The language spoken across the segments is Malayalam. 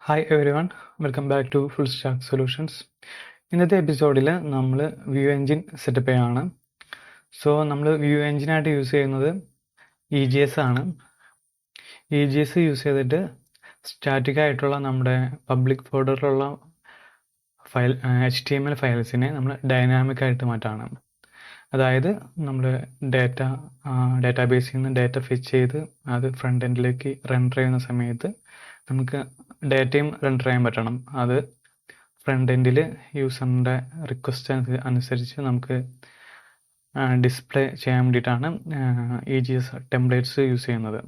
Hi everyone, welcome back to full stack solutions. ഇന്നത്തെ എപ്പിസോഡിൽ നമ്മൾ വ്യൂ എൻജിൻ സെറ്റപ്പ് ചെയ്യാണ്. സോ നമ്മൾ വ്യൂ എൻജിനായിട്ട് യൂസ് ചെയ്യുന്നത് EGS ആണ്. EGS യൂസ് ചെയ്തിട്ട് സ്റ്റാറ്റിക് ആയിട്ടുള്ള നമ്മുടെ പബ്ലിക് ഫോൾഡറിലുള്ള ഫയൽ HTML ഫയൽസിനെ നമ്മൾ ഡൈനാമിക് ആയിട്ട് മാറ്റാണ്. അതായത് നമ്മൾ ഡാറ്റാബേസിൽ നിന്ന് ഡാറ്റ ഫെച്ച് ചെയ്ത് അത് ഫ്രണ്ട് എൻഡിലേക്ക് റെൻഡർ ചെയ്യുന്ന സമയത്ത് നമുക്ക് ഡാറ്റയും റെൻഡർ ചെയ്യാൻ പറ്റണം. അത് ഫ്രണ്ട് എൻഡിൽ യൂസറിൻ്റെ റിക്വസ്റ്റ് അനുസരിച്ച് നമുക്ക് ഡിസ്പ്ലേ ചെയ്യാൻ വേണ്ടിയിട്ടാണ് EGS ടെംപ്ലേറ്റ്സ് യൂസ് ചെയ്യുന്നത്.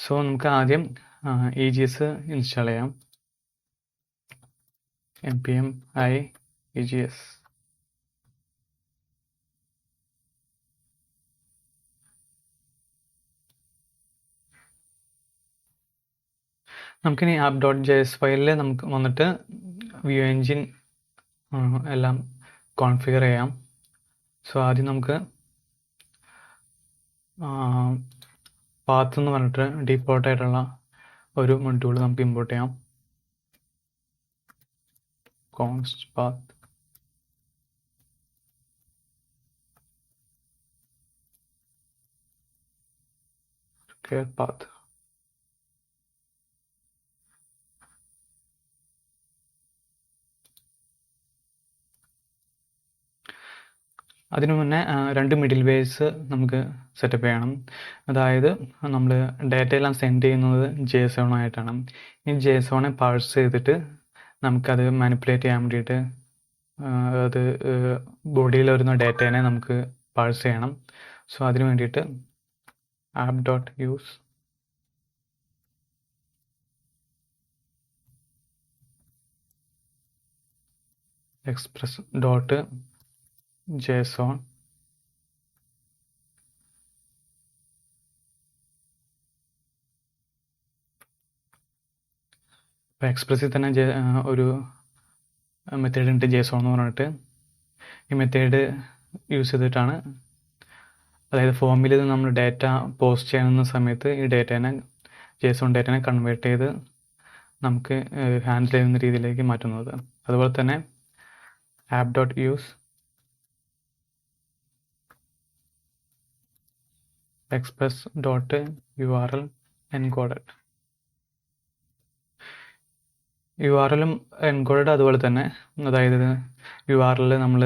സോ നമുക്ക് ആദ്യം EGS ഇൻസ്റ്റാൾ ചെയ്യാം. npm i EGS. നമുക്കിനി app.js ഫയലിൽ നമുക്ക് വന്നിട്ട് വ്യൂ എൻജിൻ എല്ലാം കോൺഫിഗർ ചെയ്യാം. സോ ആദ്യം നമുക്ക് പാത്ത് എന്ന് പറഞ്ഞിട്ട് ഡീഫോൾട്ട് ആയിട്ടുള്ള ഒരു മൊഡ്യൂൾ നമുക്ക് ഇമ്പോർട്ട് ചെയ്യാം. കോൺസ്റ്റ് പാത്ത് പാത്ത് അതിനു മുന്നേ രണ്ട് മിഡിൽ വേസ് നമുക്ക് സെറ്റപ്പ് ചെയ്യണം. അതായത് നമ്മൾ ഡാറ്റയെല്ലാം സെൻഡ് ചെയ്യുന്നത് JSON ആയിട്ടാണ്. ഈ JSON പാഴ്സ് ചെയ്തിട്ട് നമുക്കത് മാനിപ്പുലേറ്റ് ചെയ്യാൻ വേണ്ടിയിട്ട് അത് ബോഡിയിൽ വരുന്ന ഡാറ്റേനെ നമുക്ക് പാഴ്സ് ചെയ്യണം. സോ അതിന് വേണ്ടിയിട്ട് app.use express.json ഇപ്പോൾ എക്സ്പ്രസ്സിൽ തന്നെ ഒരു മെത്തേഡ് ഉണ്ട് JSON എന്ന് പറഞ്ഞിട്ട്. ഈ മെത്തേഡ് യൂസ് ചെയ്തിട്ടാണ്, അതായത് ഫോമിൽ നമ്മൾ ഡാറ്റ പോസ്റ്റ് ചെയ്യുന്ന സമയത്ത് ഈ ഡാറ്റേനെ JSON ഡാറ്റേനെ കൺവേർട്ട് ചെയ്ത് നമുക്ക് ഹാൻഡിൽ ചെയ്യുന്ന രീതിയിലേക്ക് മാറ്റുന്നത്. അതുപോലെ തന്നെ app.use express.url encoded. URL-ഉം എൻകോഡഡ് അതുപോലെ തന്നെ, അതായത് URL നമ്മൾ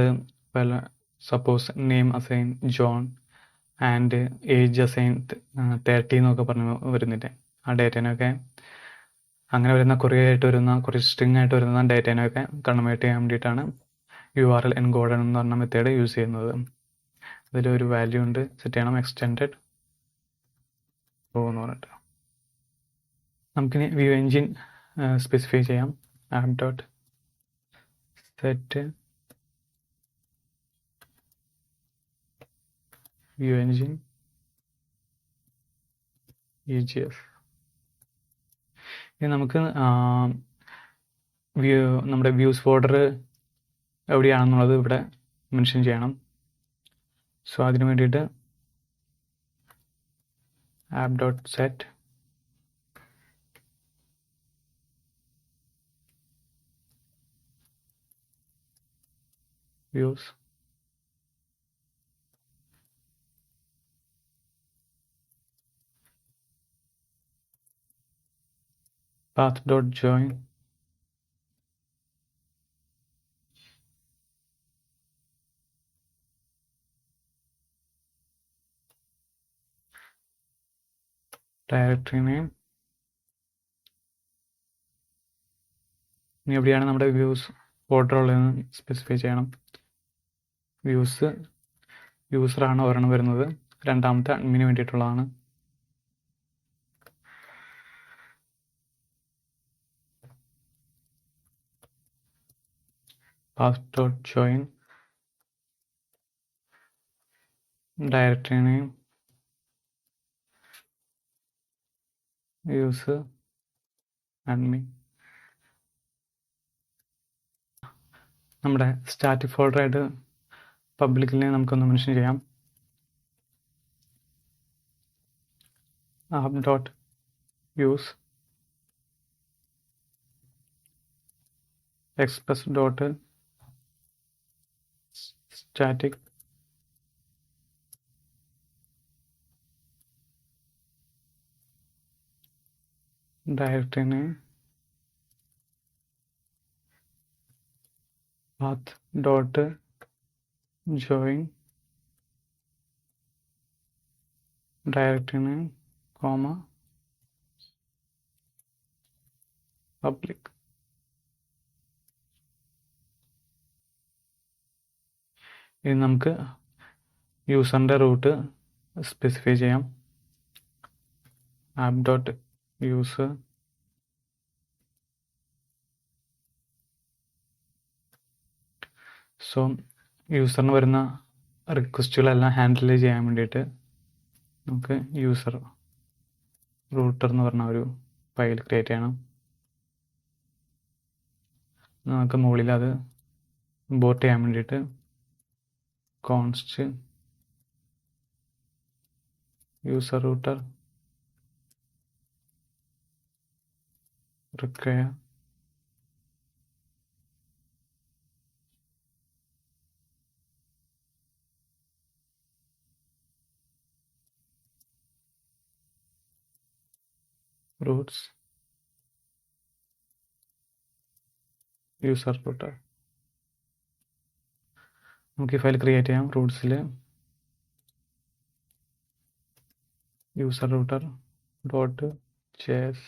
suppose name assign John and age assign 30 എന്നൊക്കെ പറഞ്ഞ് വരുന്നില്ലേ, ആ ഡേറ്റേനൊക്കെ അങ്ങനെ വരുന്ന കുറേ സ്ട്രിങ് ആയിട്ട് വരുന്ന ഡേറ്റേനൊക്കെ കൺവേർട്ട് ചെയ്യാൻ വേണ്ടിയിട്ടാണ് URL എൻകോഡഡ് എന്ന് പറഞ്ഞ മെത്തേഡ് യൂസ് ചെയ്യുന്നത്. അതിലൊരു വാല്യൂ ഉണ്ട്, സെറ്റ് ചെയ്യണം, എക്സ്റ്റെൻഡഡ് എന്ന് പറഞ്ഞിട്ട്. നമുക്കിനി വ്യൂ എൻജിൻ സ്പെസിഫൈ ചെയ്യാം. app.set view engine EGS. ഇനി നമുക്ക് നമ്മുടെ വ്യൂസ് ഫോൾഡർ എവിടെയാണെന്നുള്ളത് ഇവിടെ മെൻഷൻ ചെയ്യണം. സോ അതിന് വേണ്ടിയിട്ട് app.set views path.join directory name. ഇനി എവിടെയാണ് നമ്മുടെ വ്യൂസ് ഫോൾഡർ ഉള്ളതെന്ന് സ്പെസിഫൈ ചെയ്യണം. വ്യൂസ് യൂസറാണ് ഒരെണ്ണം വരുന്നത്, രണ്ടാമത്തെ അഡ്മിന് വേണ്ടിയിട്ടുള്ളതാണ്. path.join directory name use admin. നമ്മുടെ സ്റ്റാറ്റിക് ഫോൾഡറായിട്ട് പബ്ലിക്കിനെ നമുക്കൊന്ന് മെൻഷൻ ചെയ്യാം. app.use express dot static directory name path dot join directory name comma public. ഇനി നമുക്ക് യൂസറിൻ്റെ റൂട്ട് സ്പെസിഫൈ ചെയ്യാം. ആപ്പ് ഡോട്ട് യൂസർ സോ യൂസറിന് വരുന്ന റിക്വസ്റ്റുകളെല്ലാം ഹാൻഡിൽ ചെയ്യാൻ വേണ്ടിയിട്ട് നമുക്ക് യൂസർ റൂട്ടർ എന്ന് പറഞ്ഞ ഒരു ഫയൽ ക്രിയേറ്റ് ചെയ്യണം. നമുക്ക് മുകളിൽ അത് ഇമ്പോർട്ട് ചെയ്യാൻ വേണ്ടിയിട്ട് const user router require roots user router. നമുക്ക് ഈ ഫയൽ ക്രിയേറ്റ് ചെയ്യാം. റൂട്ട്സിൽ യൂസർ റൂട്ടർ ഡോട്ട് js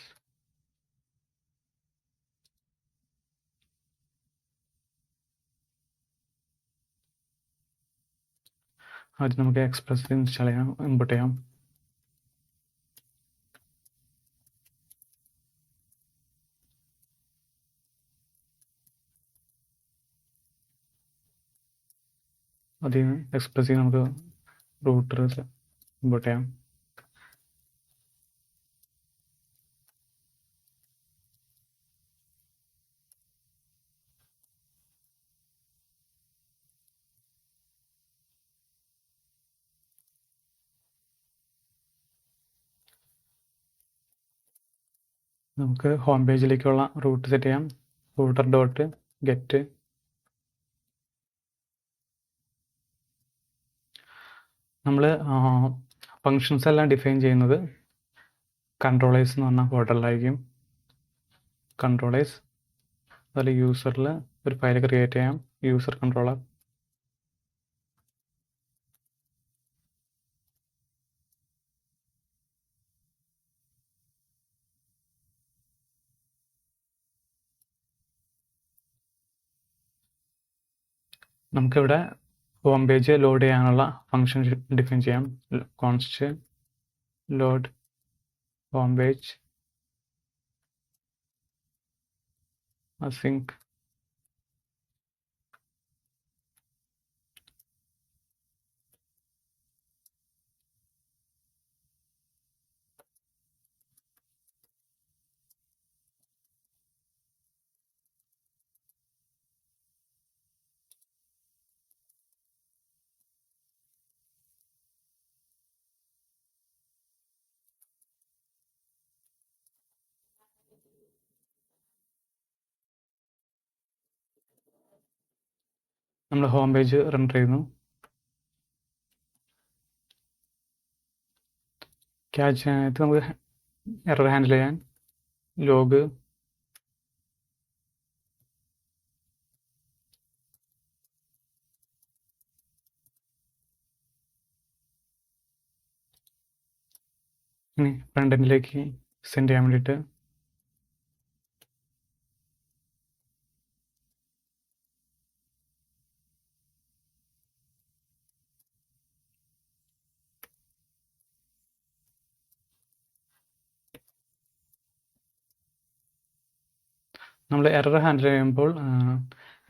ആദ്യം നമുക്ക് എക്സ്പ്രസ് ഇൻസ്റ്റാൾ ചെയ്യാം, ഇമ്പോർട്ട് ചെയ്യാം. അതിൽ നിന്ന് എക്സ്പ്രസ്സിൽ നമുക്ക് റൂട്ടർ ഇമ്പോർട്ട് ചെയ്യാം. നമുക്ക് ഹോം പേജിലേക്കുള്ള റൂട്ട് സെറ്റ് ചെയ്യാം. റൂട്ടർ ഡോട്ട് ഗെറ്റ് നമ്മൾ ഫങ്ഷൻസ് എല്ലാം ഡിഫൈൻ ചെയ്യുന്നത് കൺട്രോളേഴ്സ് എന്ന് പറഞ്ഞ ഫോൾഡറിലായിരിക്കും. കൺട്രോളേഴ്സ് അതുപോലെ യൂസറിൽ ഒരു ഫയൽ ക്രിയേറ്റ് ചെയ്യാം, യൂസർ കൺട്രോളർ. നമുക്കിവിടെ ഹോം പേജ് ലോഡ് ചെയ്യാനുള്ള ഫങ്ഷൻ ഡിഫൈൻ ചെയ്യാം. Const load home page async നമ്മൾ ഹോം പേജ് റെൻഡർ ചെയ്യുന്നു. ക്യാച്ചിനകത്ത് നമുക്ക് എറർ ഹാൻഡിൽ ചെയ്യാൻ ലോഗ് ഇനി ഫ്രണ്ട് എൻഡിലേക്ക് സെൻഡ് ചെയ്യാൻ വേണ്ടിയിട്ട് നമ്മൾ എറർ ഹാൻഡിൽ ചെയ്യുമ്പോൾ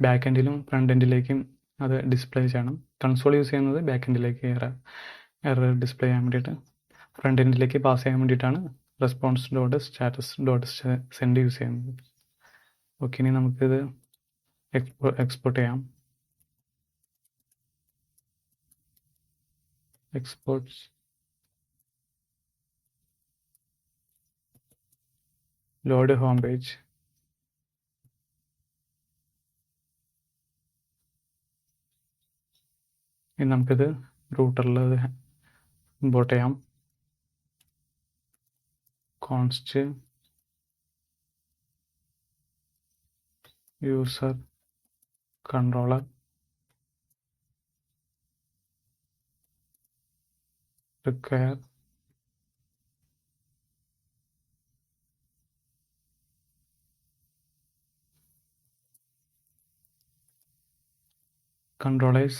ബാക്ക് എൻഡിലും ഫ്രണ്ട് എൻഡിലേക്കും അത് ഡിസ്പ്ലേ ചെയ്യണം. കൺസോൾ യൂസ് ചെയ്യുന്നത് ബാക്ക് എൻഡിലേക്ക് എറർ ഡിസ്പ്ലേ ചെയ്യാൻ വേണ്ടിയിട്ട്, ഫ്രണ്ട് എൻഡിലേക്ക് പാസ് ചെയ്യാൻ വേണ്ടിയിട്ടാണ് response dot status dot send use ചെയ്യുന്നത്. ഓക്കെ, ഇനി നമുക്കിത് എക്സ്പോർട്ട് ചെയ്യാം. എക്സ്പോർട്ട്സ് ലോഡ് ഹോം പേജ് ഇനി നമുക്കിത് റൂട്ടറിൽ ഇമ്പോർട്ട് ചെയ്യാം. Const user controller require controllers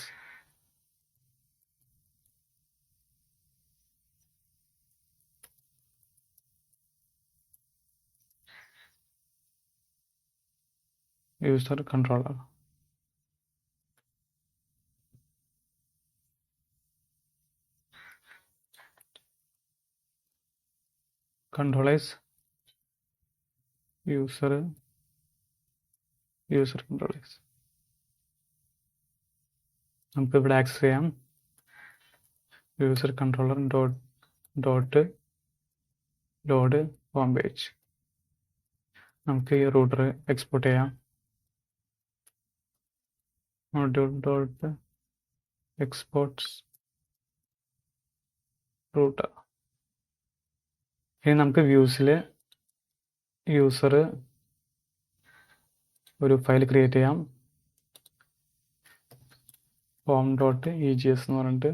user controller. Controllers user controllers. നമുക്ക് ഇവിടെ ആക്സസ് ചെയ്യാം user controller dot load home page. നമുക്ക് ഈ റൂട്ടർ എക്സ്പോർട്ട് ചെയ്യാം. Dot exports router. ഇനി നമുക്ക് വ്യൂസിൽ യൂസർ ഒരു ഫയൽ ക്രിയേറ്റ് ചെയ്യാം. home.egs എന്ന് പറഞ്ഞിട്ട്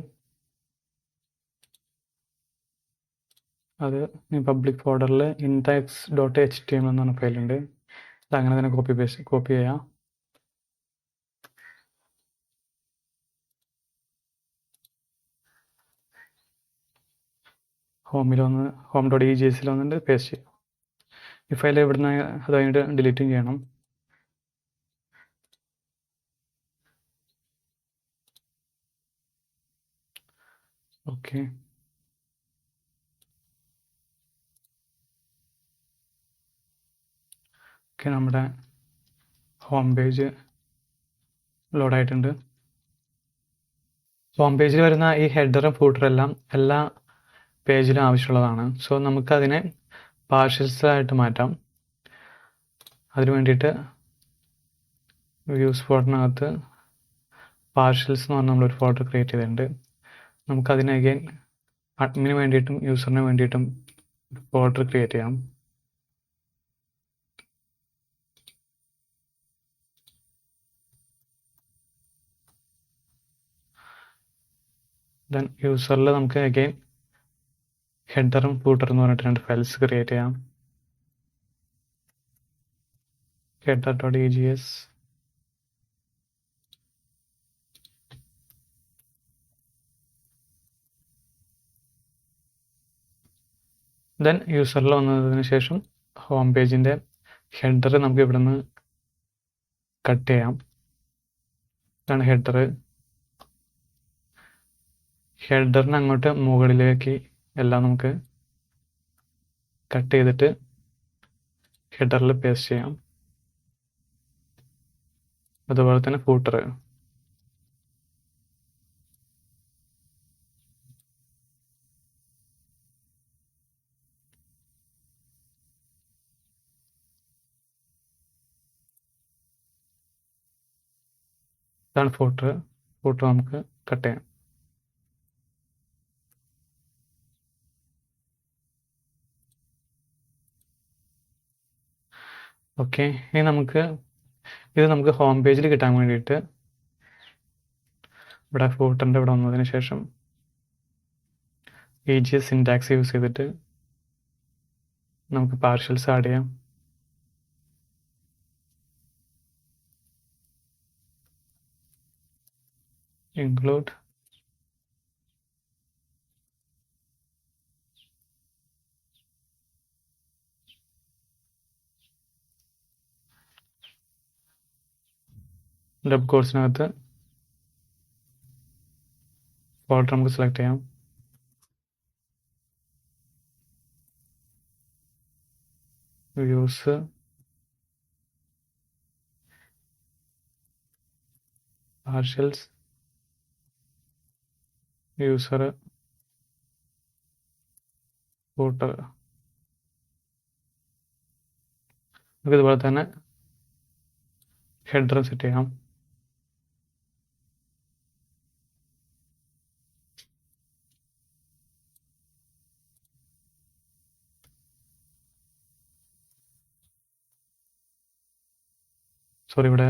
അത് പബ്ലിക് ഫോൾഡറിൽ index.html എന്ന് പറഞ്ഞ ഫയലുണ്ട്. അത് അങ്ങനെ തന്നെ കോപ്പി ചെയ്യാം. home.egs വന്നിട്ട് പേസ്റ്റ് ചെയ്യാം. ഈ ഫയൽ ഇവിടുന്ന് അത് കഴിഞ്ഞിട്ട് ഡിലീറ്റും ചെയ്യണം. ഓക്കെ, നമ്മുടെ ഹോം പേജ് ലോഡായിട്ടുണ്ട്. ഹോം പേജിൽ വരുന്ന ഈ ഹെഡറും ഫൂട്ടറും എല്ലാം എല്ലാ പേജിലും ആവശ്യമുള്ളതാണ്. സോ നമുക്കതിനെ പാർഷ്യൽസായിട്ട് മാറ്റാം. അതിനു വേണ്ടിയിട്ട് വ്യൂസ് ഫോൾഡറിനകത്ത് പാർഷ്യൽസ് എന്ന് പറഞ്ഞാൽ നമ്മളൊരു ഫോൾഡർ ക്രിയേറ്റ് ചെയ്തിട്ടുണ്ട്. നമുക്കതിനെ അഗൈൻ അഡ്മിന് വേണ്ടിയിട്ടും യൂസറിന് വേണ്ടിയിട്ടും ഒരു ഫോൾഡർ ക്രിയേറ്റ് ചെയ്യാം. ദെൻ യൂസറിൽ നമുക്ക് അഗൈൻ ഹെഡറും ഫൂട്ടറും എന്ന് പറഞ്ഞിട്ട് രണ്ട് ഫയൽസ് ക്രിയേറ്റ് ചെയ്യാം. header.egs ദെൻ യൂസറിൽ വന്നതിന് ശേഷം ഹോം പേജിൻ്റെ ഹെഡർ നമുക്ക് ഇവിടെ നിന്ന് കട്ട് ചെയ്യാം. ഇതാണ് ഹെഡറിന് അങ്ങോട്ട് മുകളിലേക്ക് എല്ലാം നമുക്ക് കട്ട് ചെയ്തിട്ട് ഹെഡറിൽ പേസ്റ്റ് ചെയ്യാം. അതുപോലെ തന്നെ ഫൂട്ടർ ഇതാണ് ഫൂട്ടർ നമുക്ക് കട്ട് ചെയ്യാം. ഓക്കെ, ഇനി ഇത് നമുക്ക് ഹോം പേജിൽ കിട്ടാൻ വേണ്ടിയിട്ട് ഇവിടെ ഫൂട്ടറിൻ്റെ ഇവിടെ വന്നതിന് ശേഷം EGS സിൻടാക്സ് യൂസ് ചെയ്തിട്ട് നമുക്ക് പാർഷ്യൽസ് ആഡ് ചെയ്യാം. include ഡബ് കോഴ്സിനകത്ത് ഫോൾഡർ നമുക്ക് സെലക്ട് ചെയ്യാം. Views partials user footer. നമുക്ക് ഇതുപോലെ തന്നെ ഹെഡർ സെറ്റ് ചെയ്യാം. സോറി, ഇവിടെ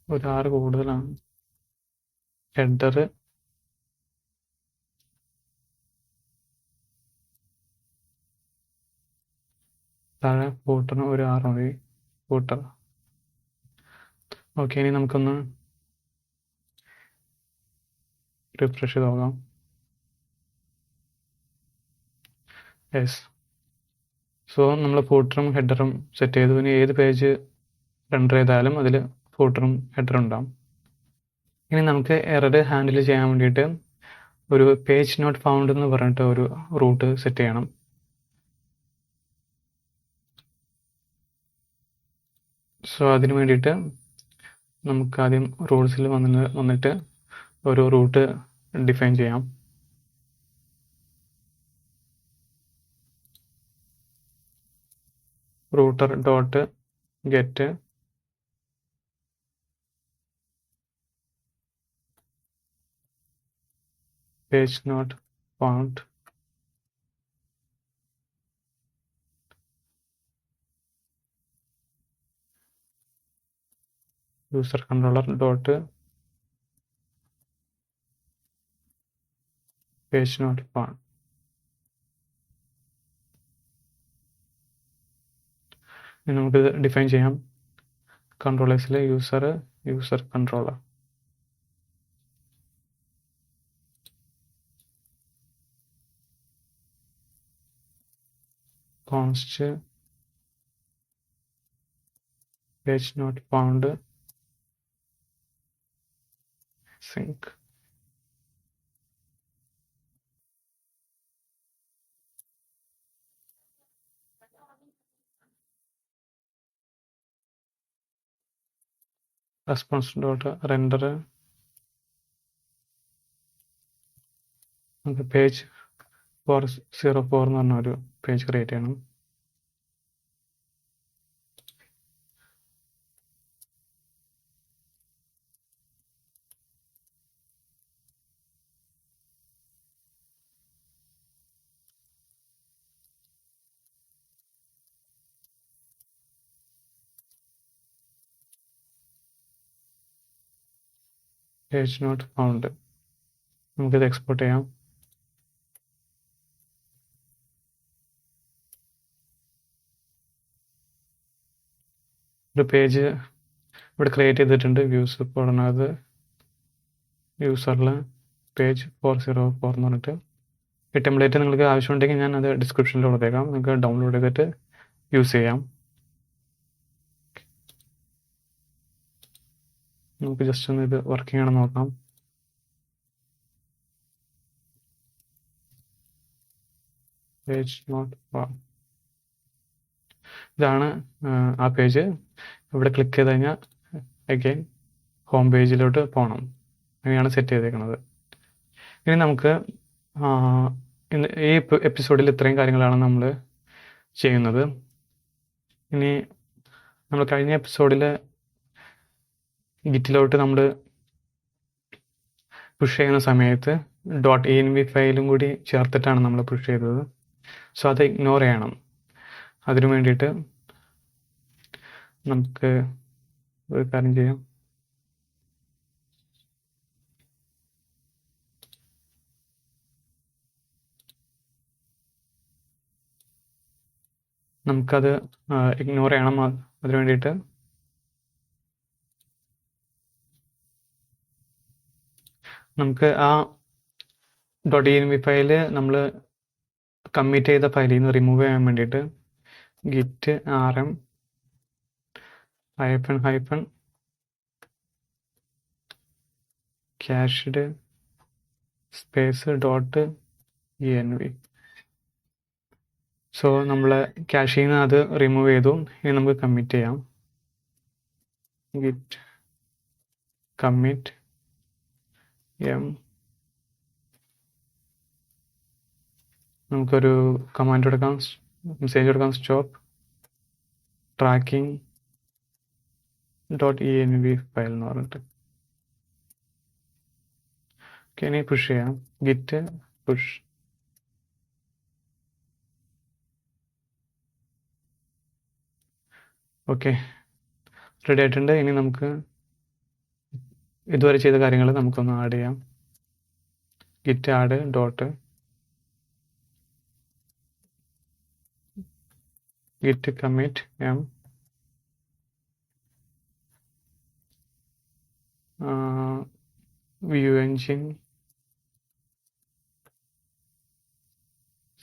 ഒരു 6 കൂടുതലാണ്. ഹെഡർ താഴെ ഫൂട്ടറിന് ഒരു 6 മതി. ഫൂട്ടർ. ഓക്കെ, ഇനി നമുക്കൊന്ന് റിഫ്രഷ് ചെയ്ത് നോക്കാം. യെസ്. സോ നമ്മൾ ഫൂട്ടറും ഹെഡറും സെറ്റ് ചെയ്തു. ഇനി ഏത് പേജ് റെൻഡർ ചെയ്താലും അതിൽ ഫൂട്ടറും ഹെഡറും ഉണ്ടാവും. ഇനി നമുക്ക് എറർ ഹാൻഡിൽ ചെയ്യാൻ വേണ്ടിയിട്ട് ഒരു പേജ് നോട്ട് ഫൗണ്ട് എന്ന് പറഞ്ഞിട്ട് ഒരു റൂട്ട് സെറ്റ് ചെയ്യണം. സോ അതിന് വേണ്ടിയിട്ട് നമുക്ക് ആദ്യം റൂൾസിൽ വന്നിട്ട് ഒരു റൂട്ട് ഡിഫൈൻ ചെയ്യാം. Router dot get page not found user controller dot page not found. ഇനി നമുക്കിത് ഡിഫൈൻ ചെയ്യാം. കൺട്രോളേഴ്സിൽ user controller const page not found sync. Response dot render നമുക്ക് പേജ് 404 എന്ന് പറഞ്ഞ ഒരു പേജ് ക്രിയേറ്റ് ചെയ്യണം. Page not found. നമുക്കിത് എക്സ്പോർട്ട് ചെയ്യാം. ഒരു പേജ് ഇവിടെ ക്രിയേറ്റ് ചെയ്തിട്ടുണ്ട്. വ്യൂസ് ഇപ്പോൾ അത് യൂസറിൽ പേജ് 404 എന്ന് പറഞ്ഞിട്ട്. ഈ ടെംപ്ലേറ്റ് നിങ്ങൾക്ക് ആവശ്യമുണ്ടെങ്കിൽ ഞാൻ അത് ഡിസ്ക്രിപ്ഷനിൽ കൊടുത്തേക്കാം. നിങ്ങൾക്ക് ഡൗൺലോഡ് ചെയ്തിട്ട് യൂസ് ചെയ്യാം. നമുക്ക് ജസ്റ്റ് ഒന്ന് ഇത് വർക്കിംഗ് ആണെന്ന് നോക്കാം. Page not found. ഇതാണ് ആ പേജ്. ഇവിടെ ക്ലിക്ക് ചെയ്ത് കഴിഞ്ഞാൽ അഗൈൻ ഹോം പേജിലോട്ട് പോകണം. അങ്ങനെയാണ് സെറ്റ് ചെയ്തേക്കുന്നത്. ഇനി നമുക്ക് ഈ എപ്പിസോഡിൽ ഇത്രയും കാര്യങ്ങളാണ് നമ്മൾ ചെയ്യുന്നത്. ഇനി നമ്മൾ കഴിഞ്ഞ എപ്പിസോഡിൽ ഗിറ്റിലോട്ട് നമ്മൾ പുഷ് ചെയ്യുന്ന സമയത്ത് .env ഫയലും കൂടി ചേർത്തിട്ടാണ് നമ്മൾ പുഷ് ചെയ്തത്. സോ അത് ഇഗ്നോർ ചെയ്യണം. അതിനു വേണ്ടിയിട്ട് നമുക്ക് ഒരു കാര്യം ചെയ്യാം. നമുക്കത് ഇഗ്നോർ ചെയ്യണം. അതിനു വേണ്ടിയിട്ട് നമുക്ക് ആ .env ഫയല് നമ്മൾ കമ്മിറ്റ് ചെയ്ത ഫയലിൽ നിന്ന് റിമൂവ് ചെയ്യാൻ വേണ്ടിയിട്ട് git rm --- cached space .env. So നമ്മൾ ക്യാഷിൽ നിന്ന് അത് റിമൂവ് ചെയ്തു. ഇനി നമുക്ക് കമ്മിറ്റ് ചെയ്യാം. git commit m. നമുക്കൊരു കമാൻഡ് കൊടുക്കാം, മെസ്സേജ് കൊടുക്കാം. സ്റ്റോപ്പ് ട്രാക്കിംഗ് .env ഫയൽ എന്ന് പറഞ്ഞിട്ട്. ഓക്കെ, ഇനി പുഷ് ചെയ്യാം. Git push. ഓക്കെ, റെഡി ആയിട്ടുണ്ട്. ഇനി നമുക്ക് ഇതുവരെ ചെയ്ത കാര്യങ്ങൾ നമുക്കൊന്ന് ആഡ് ചെയ്യാം. git add dot git commit m view engine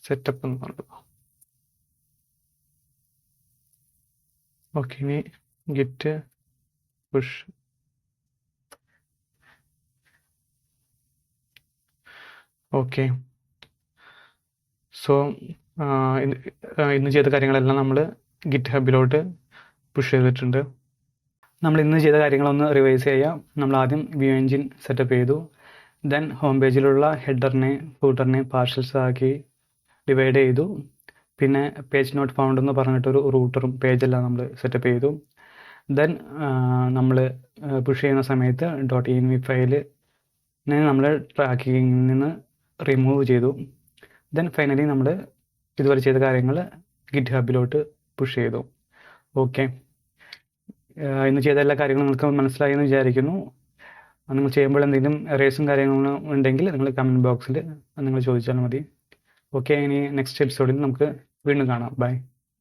setup എന്ന് പറഞ്ഞു. ഓക്കെ, ഇനി git push ഓക്കെ. സോ ഇന്ന് ചെയ്ത കാര്യങ്ങളെല്ലാം നമ്മൾ ഗിറ്റ് ഹബിലോട്ട് പുഷ് ചെയ്തിട്ടുണ്ട്. നമ്മൾ ഇന്ന് ചെയ്ത കാര്യങ്ങളൊന്ന് റിവൈസ് ചെയ്യാം. നമ്മൾ ആദ്യം വ്യൂ എൻജിൻ സെറ്റപ്പ് ചെയ്തു. ദെൻ ഹോം പേജിലുള്ള ഹെഡറിനെ ഫൂട്ടറിനെ പാർഷ്യൽസ് ആക്കി ഡിവൈഡ് ചെയ്തു. പിന്നെ പേജ് നോട്ട് ഫൗണ്ട് എന്ന് പറഞ്ഞിട്ടൊരു റൂട്ടറും പേജെല്ലാം നമ്മൾ സെറ്റപ്പ് ചെയ്തു. ദെൻ നമ്മൾ പുഷ് ചെയ്യുന്ന സമയത്ത് .env ഫയലിനെ നമ്മൾ ട്രാക്കിങ്ങിൽ നിന്ന് റിമൂവ് ചെയ്തു. ദെൻ ഫൈനലി നമ്മൾ ഇതുവരെ ചെയ്ത കാര്യങ്ങൾ ഗിറ്റ് ഹബിലോട്ട് പുഷ് ചെയ്തു. ഓക്കെ, ഇന്ന് ചെയ്ത എല്ലാ കാര്യങ്ങളും നിങ്ങൾക്ക് മനസ്സിലായി എന്ന് വിചാരിക്കുന്നു. നിങ്ങൾ ചെയ്യുമ്പോൾ എന്തെങ്കിലും എറേഴ്സും കാര്യങ്ങളും ഉണ്ടെങ്കിൽ നിങ്ങൾ കമൻറ്റ് ബോക്സിൽ നിങ്ങൾ ചോദിച്ചാൽ മതി. ഓക്കെ, ഇനി നെക്സ്റ്റ് എപ്പിസോഡിൽ നമുക്ക് വീണ്ടും കാണാം. ബൈ.